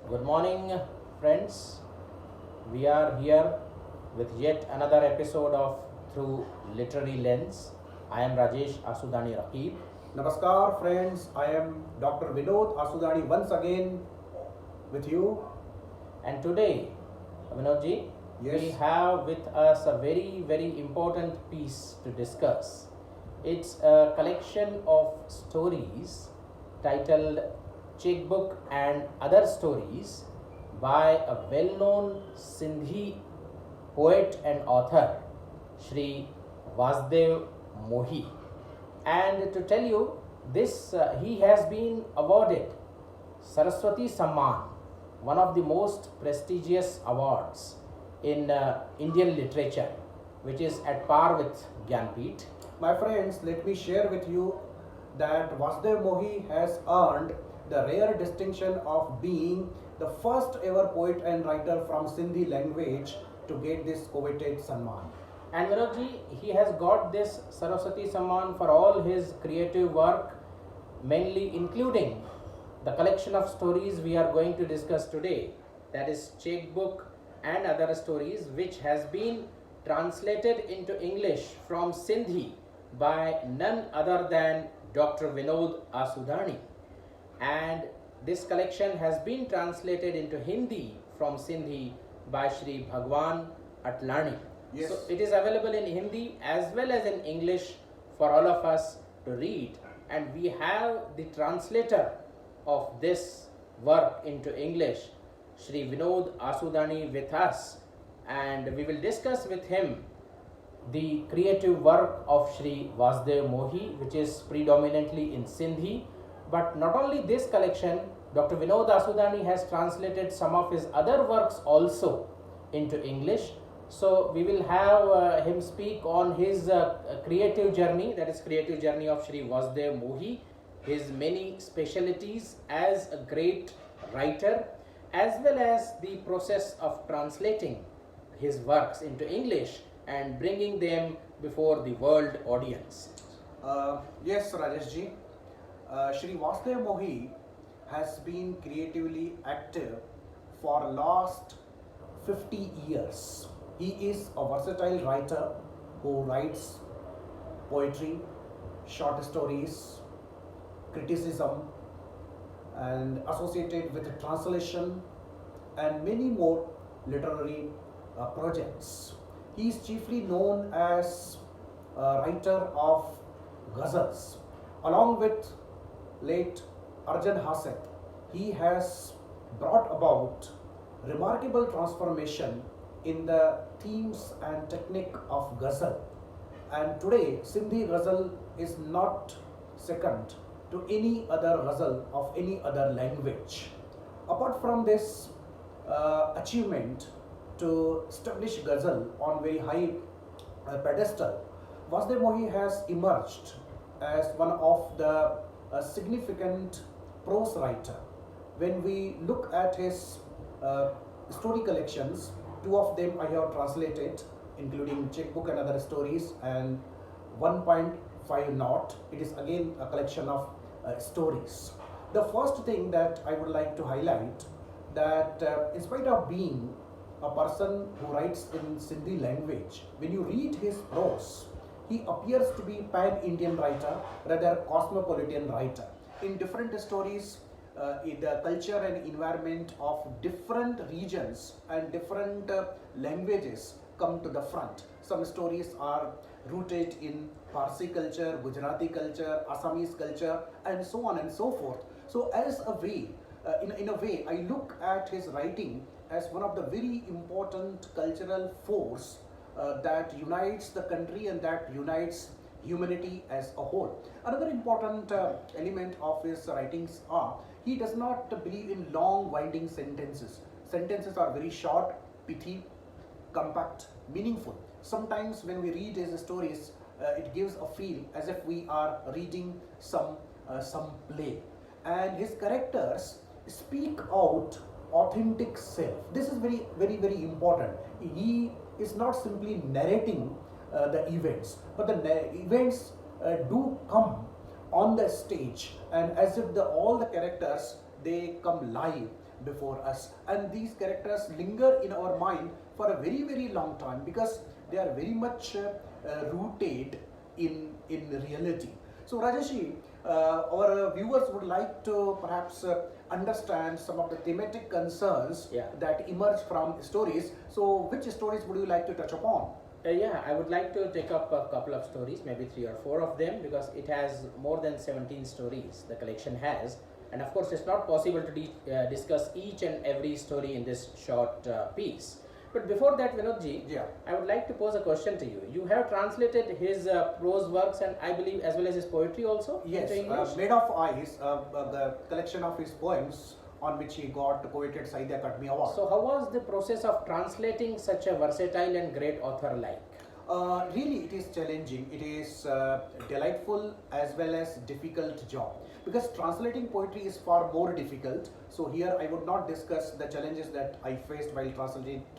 Good morning, friends. We are here with yet another episode of Through Literary Lens. I am Rajesh Asudani Raqeeb. Namaskar, friends. I am Dr. Vinod Asudani once again with you. And today, Vinodji, Yes. we have with us a very important piece to discuss. It's a collection of stories titled Cheque-book and Other Stories by a well-known Sindhi poet and author, Shri Vasdev Mohi. And to tell you, he has been awarded Saraswati Samman, one of the most prestigious awards in Indian literature, which is at par with Gyanpith. My friends, let me share with you that Vasdev Mohi has earned the rare distinction of being the first ever poet and writer from Sindhi language to get this coveted Samman. And Vinodji, he has got this Saraswati Samman for all his creative work, mainly including the collection of stories we are going to discuss today, that is Cheque-book and Other Stories, which has been translated into English from Sindhi by none other than Dr. Vinod Asudani. And this collection has been translated into Hindi from Sindhi by Shri Bhagwan Atlani. Yes. So it is available in Hindi as well as in English for all of us to read. And we have the translator of this work into English, Shri Vinod Asudani, with us. And we will discuss with him the creative work of Shri Vasdev Mohi, which is predominantly in Sindhi. But not only this collection, Dr. Vinod Asudani has translated some of his other works also into English. So we will have him speak on his creative journey, that is creative journey of Shri Vasdev Mohi, his many specialities as a great writer, as well as the process of translating his works into English and bringing them before the world audience. Yes, Rajesh ji. Shri Vasdev Mohi has been creatively active for last 50 years. He is a versatile writer who writes poetry, short stories, criticism, and associated with translation and many more literary projects. He is chiefly known as a writer of ghazals. Along with late Arjun Hasek, he has brought about remarkable transformation in the themes and technique of ghazal. And today, Sindhi ghazal is not second to any other ghazal of any other language. Apart from this achievement to establish ghazal on very high pedestal, Vasdev Mohi has emerged as one of the significant prose writer. When we look at his story collections, two of them I have translated, including Cheque-book and Other Stories, and 1.5 Knot. It is again a collection of stories. The first thing that I would like to highlight that in spite of being a person who writes in Sindhi language, when you read his prose, he appears to be pan-Indian writer, rather cosmopolitan writer. In different stories, the culture and environment of different regions and different languages come to the front. Some stories are rooted in Parsi culture, Gujarati culture, Assamese culture, and so on and so forth. So as a way, in a way, I look at his writing as one of the very important cultural force that unites the country and that unites humanity as a whole. Another important element of his writings are he does not believe in long winding sentences. Sentences are very short, pithy, compact, meaningful. Sometimes when we read his stories, it gives a feel as if we are reading some play. And his characters speak out authentic self. This is very important. He is not simply narrating the events, but the events do come on the stage, and as if all the characters they come live, before us, and these characters linger in our mind for a very, very long time because they are very much rooted in reality. So Rajeshi, our viewers would like to perhaps understand some of the thematic concerns Yeah. that emerge from stories. So which stories would you like to touch upon? Yeah, I would like to take up a couple of stories, maybe 3 or 4 of them, because it has more than 17 stories the collection has. And of course, it's not possible to discuss each and every story in this short piece. But before that, Vinodji, Yeah. I would like to pose a question to you. You have translated his prose works and I believe as well as his poetry also Yes, into English? Made of Ice, the collection of his poems on which he got coveted Sahitya Academy Award. So how was the process of translating such a versatile and great author like? Really, it is challenging. It is delightful as well as difficult job because translating poetry is far more difficult. So here I would not discuss the challenges that I faced while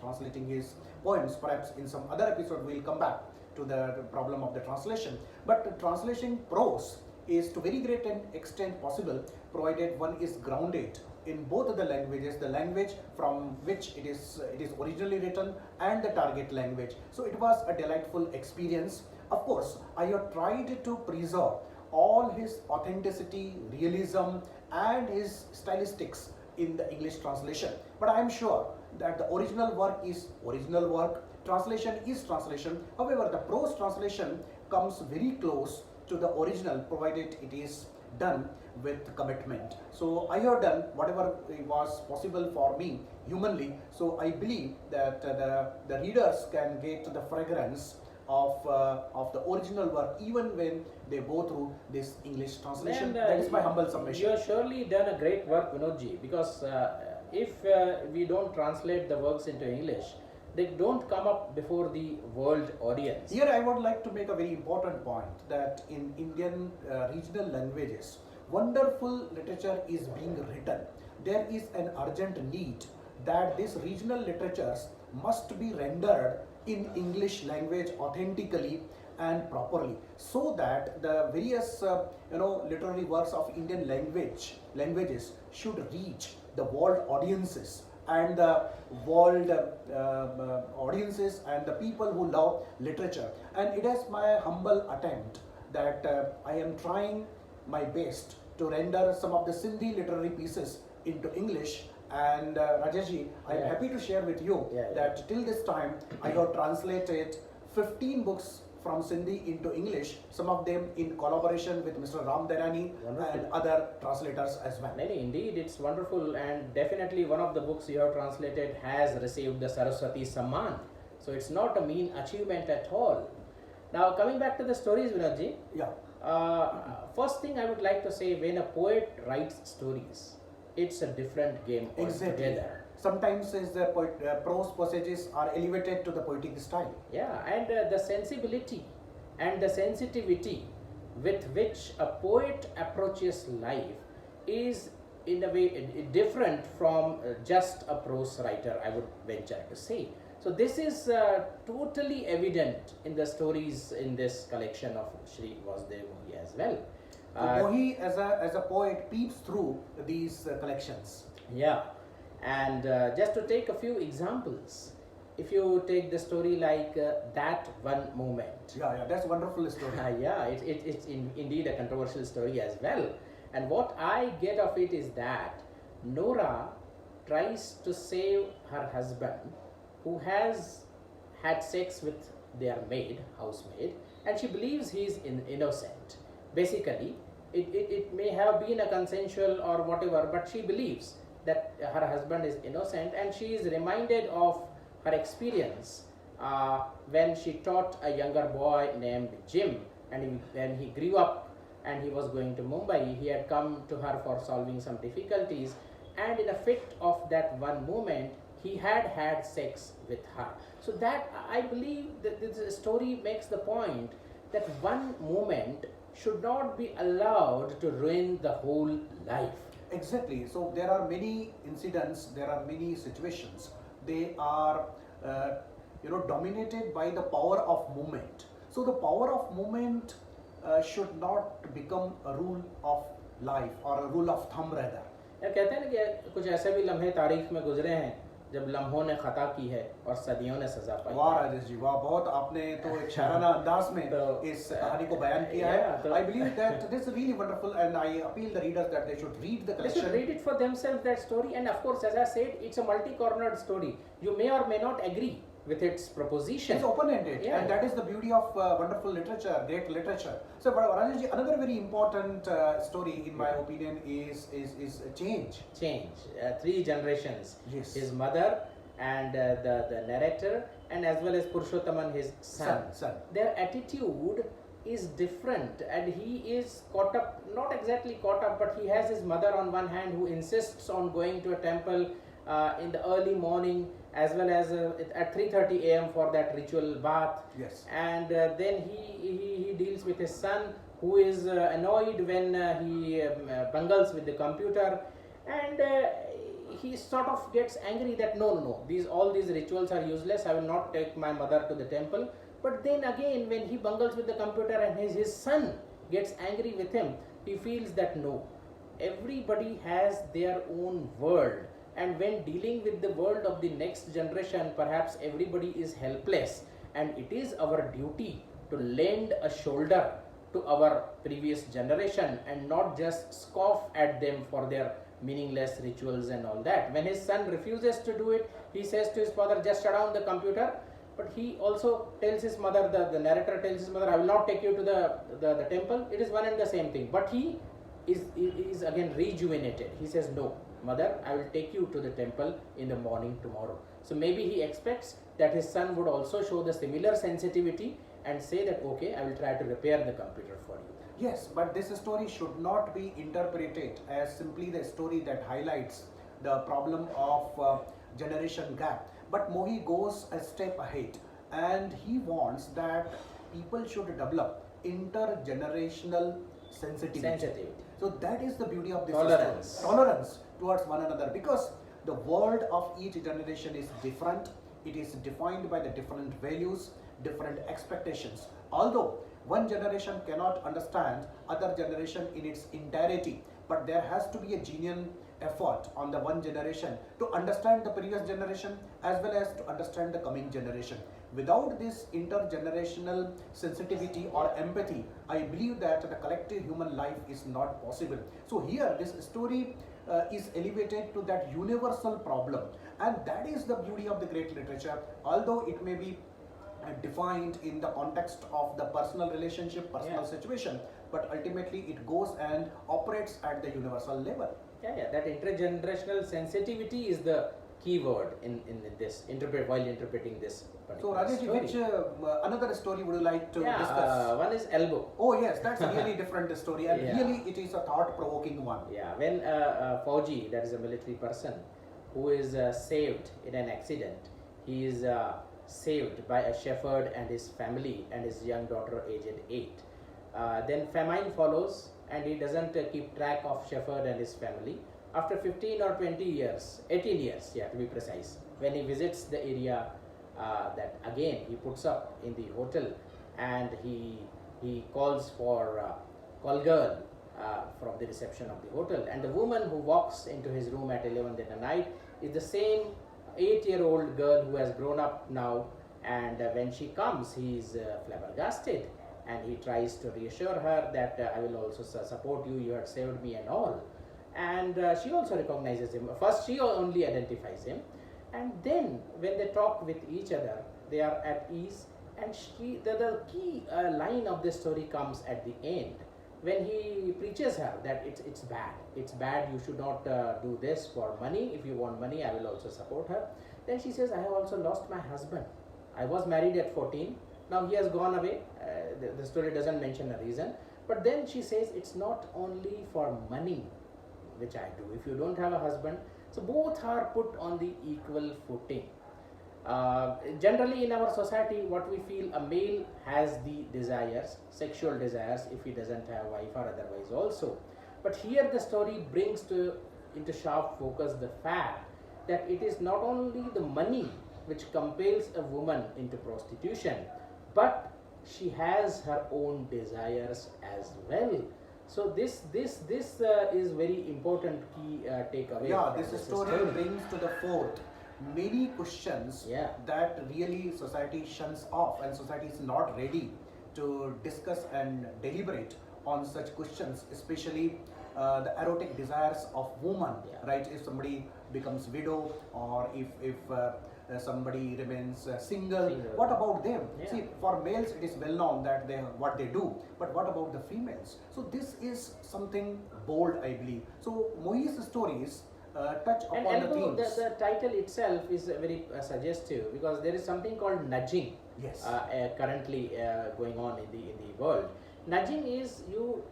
translating his poems. Perhaps in some other episode we'll come back to the problem of the translation. But translation prose is to very great an extent possible provided one is grounded in both of the languages, the language from which it is originally written and the target language. So it was a delightful experience. Of course, I have tried to preserve all his authenticity, realism and his stylistics in the English translation. But I am sure that the original work is original work, translation is translation. However, the prose translation comes very close to the original provided it is done with commitment. So I have done whatever was possible for me humanly. So I believe that the readers can get the fragrance of the original work even when they go through this English translation. And, that is my humble submission. You have surely done a great work, Vinodji, because if we don't translate the works into English, they don't come up before the world audience. Here I would like to make a very important point that in Indian regional languages, wonderful literature is being written. There is an urgent need that these regional literatures must be rendered in English language authentically and properly, so that the various literary works of Indian languages should reach the world audiences and the world audiences and the people who love literature. And it is my humble attempt that I am trying my best to render some of the Sindhi literary pieces into English. And Rajeshji, I am happy to share with you that till this time I have translated 15 books from Sindhi into English, some of them in collaboration with Mr. Ram Dharani and other translators as well. Indeed, it's wonderful, and definitely one of the books you have translated has received the Saraswati Samman. So it's not a mean achievement at all. Now coming back to the stories, Vinodji. First thing I would like to say, when a poet writes stories, it's a different game altogether. Sometimes the prose passages are elevated to the poetic style. Yeah, and the sensibility and the sensitivity with which a poet approaches life is in a way different from just a prose writer, I would venture to say. So this is totally evident in the stories in this collection of Shri Vasdev Mohi as well. Mohi as a poet peeps through these collections. Yeah, and just to take a few examples, if you take the story like That One Moment. Yeah, that's a wonderful story. Yeah, it's indeed a controversial story as well. And what I get of it is that Nora tries to save her husband who has had sex with their housemaid, and she believes he is innocent. Basically, it may have been a consensual or whatever, but she believes that her husband is innocent, and she is reminded of her experience when she taught a younger boy named Jim, and when he grew up and he was going to Mumbai, he had come to her for solving some difficulties, and in a fit of that one moment, he had sex with her. So that, I believe that this story makes the point that one moment should not be allowed to ruin the whole life. Exactly. So there are many incidents, there are many situations. They are dominated by the power of movement. So the power of movement should not become a rule of life or a rule of thumb rather. या कहते हैं ना कि कुछ ऐसे भी लम्हे तारीख में गुजरे हैं जब लम्हों ने खता की है और सदियों ने सजा पाई। वाह राजेश जी, वाह, बहुत आपने तो एक शायराना अंदाज में इस कहानी को बयान किया है। I believe that this is really wonderful and I appeal the readers that they should read the collection. They should read it for themselves, that story, and of course, as I said, it's a multi-cornered story. You may or may not agree with its proposition. It's open-ended, and that is the beauty of wonderful literature, great literature. So, Rajesh ji, another very important story, in my opinion, is change. Change. 3 generations. Yes. His mother and the narrator, and as well as Purushottaman, his son. Their attitude is different, and he is caught up, not exactly caught up, but he has his mother on one hand who insists on going to a temple in the early morning, as well as at 3:30 a.m. for that ritual bath. Yes. And then he deals with his son, who is annoyed when he bungles with the computer, and he sort of gets angry that no, all these rituals are useless, I will not take my mother to the temple. But then again, when he bungles with the computer and his son gets angry with him, he feels that no, everybody has their own world, and when dealing with the world of the next generation, perhaps everybody is helpless, and it is our duty to lend a shoulder to our previous generation and not just scoff at them for their meaningless rituals and all that. When his son refuses to do it, he says to his father, just shut down the computer. But he also tells his mother, the narrator tells his mother, I will not take you to the temple. It is one and the same thing. But he is again rejuvenated. He says, no, mother, I will take you to the temple in the morning tomorrow. So maybe he expects that his son would also show the similar sensitivity and say that, okay, I will try to repair the computer for you. Yes, but this story should not be interpreted as simply the story that highlights the problem of generation gap. But Mohi goes a step ahead, and he wants that people should develop intergenerational sensitivity. So that is the beauty of this story. Tolerance towards one another, because the world of each generation is different. It is defined by the different values, different expectations. Although one generation cannot understand other generation in its entirety, but there has to be a genuine effort on the one generation to understand the previous generation as well as to understand the coming generation. Without this intergenerational sensitivity or empathy, I believe that the collective human life is not possible. So here this story is elevated to that universal problem, and that is the beauty of the great literature. Although it may be defined in the context of the personal relationship, personal situation, but ultimately it goes and operates at the universal level. That intergenerational sensitivity is the key word in this while interpreting this So Rajesh, which another story would you like to discuss? One is elbow. Oh yes, that's a really different story, and really it is a thought-provoking one. When Fauji, that is a military person, who is saved in an accident, he is saved by a shepherd and his family and his young daughter aged 8. Then famine follows, and he doesn't keep track of shepherd and his family. After 15 or 20 years, 18 years, to be precise, when he visits the area that again he puts up in the hotel, and he calls for call girl from the reception of the hotel, and the woman who walks into his room at 11 at night is the same 8-year-old girl who has grown up now, and when she comes, he is flabbergasted, and he tries to reassure her that I will also support you, you had saved me and all. And she also recognizes him. First she only identifies him, and then when they talk with each other, they are at ease, and the key line of this story comes at the end, when he preaches her that it's bad, you should not do this for money. If you want money, I will also support her. Then she says, I have also lost my husband. I was married at 14. Now he has gone away. The story doesn't mention a reason. But then she says, it's not only for money which I do. If you don't have a husband, so both are put on the equal footing. Generally in our society, what we feel, a male has the desires, sexual desires, if he doesn't have a wife or otherwise also. But here the story brings into sharp focus the fact that it is not only the money which compels a woman into prostitution, but she has her own desires as well. So this is very important key takeaway. Yeah, from this story brings to the fore many questions Yeah. that really society shuns off, and society is not ready to discuss and deliberate on such questions, especially the erotic desires of women, Yeah. right? If somebody becomes widow, or if somebody remains single, Single. what about them? Yeah. See, for males it is well known that they what they do, but what about the females? So this is something bold, I believe. So Mohi's stories touch And upon the although themes. the title itself is very suggestive, because there is something called nudging. Yes. Currently going on in the world. Nudging is you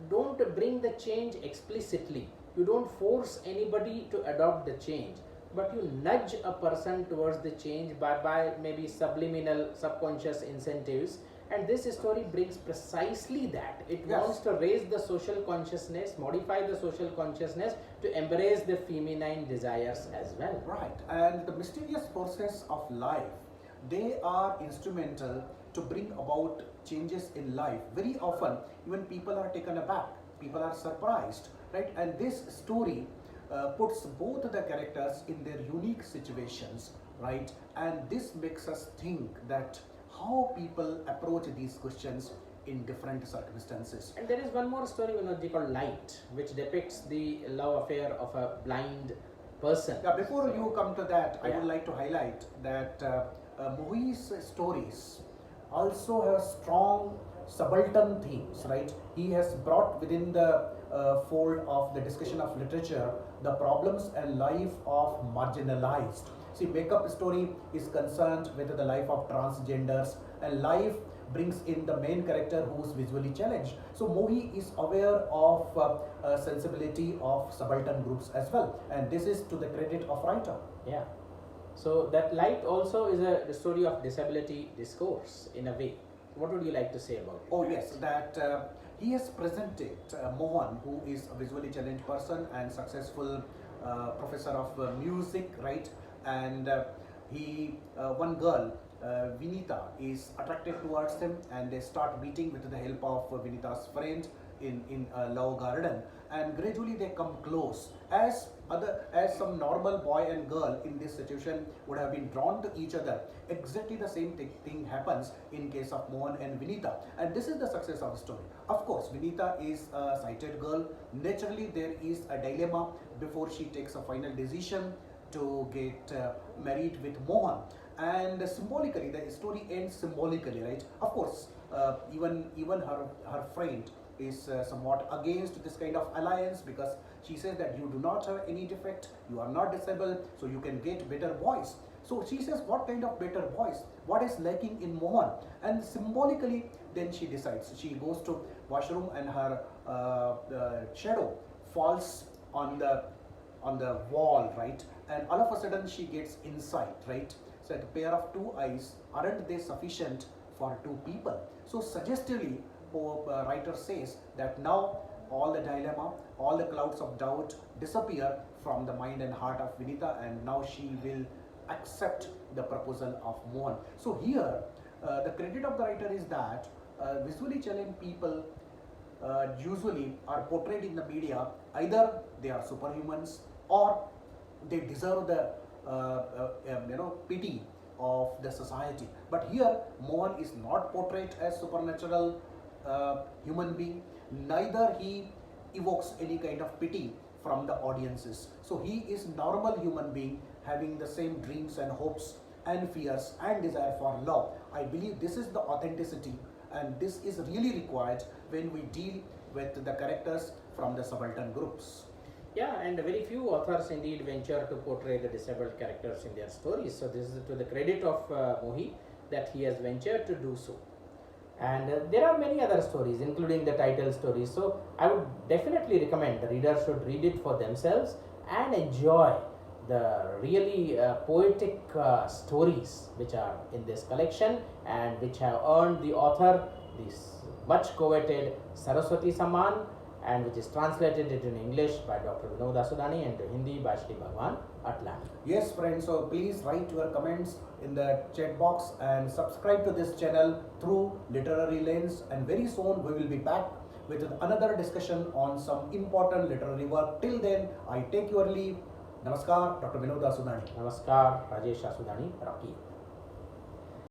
don't bring the change explicitly. You don't force anybody to adopt the change, but you nudge a person towards the change by maybe subliminal, subconscious incentives. And this story brings precisely that. It Yes. wants to raise the social consciousness, modify the social consciousness to embrace the feminine desires as well. Right, and the mysterious forces of life, they are instrumental to bring about changes in life. Very often, even people are taken aback, people are surprised, right? And this story puts both the characters in their unique situations, right? And this makes us think that how people approach these questions in different circumstances. And there is one more story, Vinodji, called Light, which depicts the love affair of a blind person. Yeah, before you come to that, I Yeah. would like to highlight that Mohi's stories also have strong subaltern themes, right? He has brought within the fold of the discussion of literature the problems and life of marginalized. See, Wake Up story is concerned with the life of transgenders, and life brings in the main character who is visually challenged. So Mohi is aware of sensibility of subaltern groups as well, and this is to the credit of writer. Yeah. So that Light also is a story of disability discourse in a way. What would you like to say about it? Oh yes, that he has presented Mohan, who is a visually challenged person and successful professor of music, right? And one girl, Vinita, is attracted towards him, and they start meeting with the help of Vinita's friend in a love garden, and gradually they come close as some normal boy and girl in this situation would have been drawn to each other. Exactly the same thing happens in case of Mohan and Vinita, and this is the success of the story. Of course, Vinita is a sighted girl. Naturally, there is a dilemma before she takes a final decision to get married with Mohan, and symbolically the story ends symbolically, right? Of course, even her friend is somewhat against this kind of alliance, because she says that you do not have any defect, you are not disabled, so you can get better boys. So she says, what kind of better boys, what is lacking in Mohan? And symbolically then she decides. She goes to washroom, and her shadow falls on the wall, right? And all of a sudden she gets insight, right? So a pair of two eyes, aren't they sufficient for two people? So suggestively, writer says that now all the dilemma, all the clouds of doubt disappear from the mind and heart of Vinita, and now she will accept the proposal of Mohan. So here, the credit of the writer is that visually challenged people usually are portrayed in the media, either they are superhumans or they deserve the pity of the society. But here Mohan is not portrayed as supernatural human being, neither he evokes any kind of pity from the audiences. So he is normal human being having the same dreams and hopes and fears and desire for love. I believe this is the authenticity, and this is really required when we deal with the characters from the subaltern groups. Yeah, and very few authors indeed venture to portray the disabled characters in their stories. So this is to the credit of Mohi that he has ventured to do so. And there are many other stories, including the title stories. So I would definitely recommend the reader should read it for themselves and enjoy the really poetic stories which are in this collection and which have earned the author this much coveted Saraswati Samman, and which is translated into English by Dr Vinod Asudani and to Hindi by Shri Bhagwan Atlan. Yes friends, so please write your comments in the chat box and subscribe to this channel through Literary Lens, and very soon we will be back with another discussion on some important literary work. Till then, I take your leave. Namaskar, Dr. Vinod Asudani. Namaskar, Rajesh Asudani Raqeeb.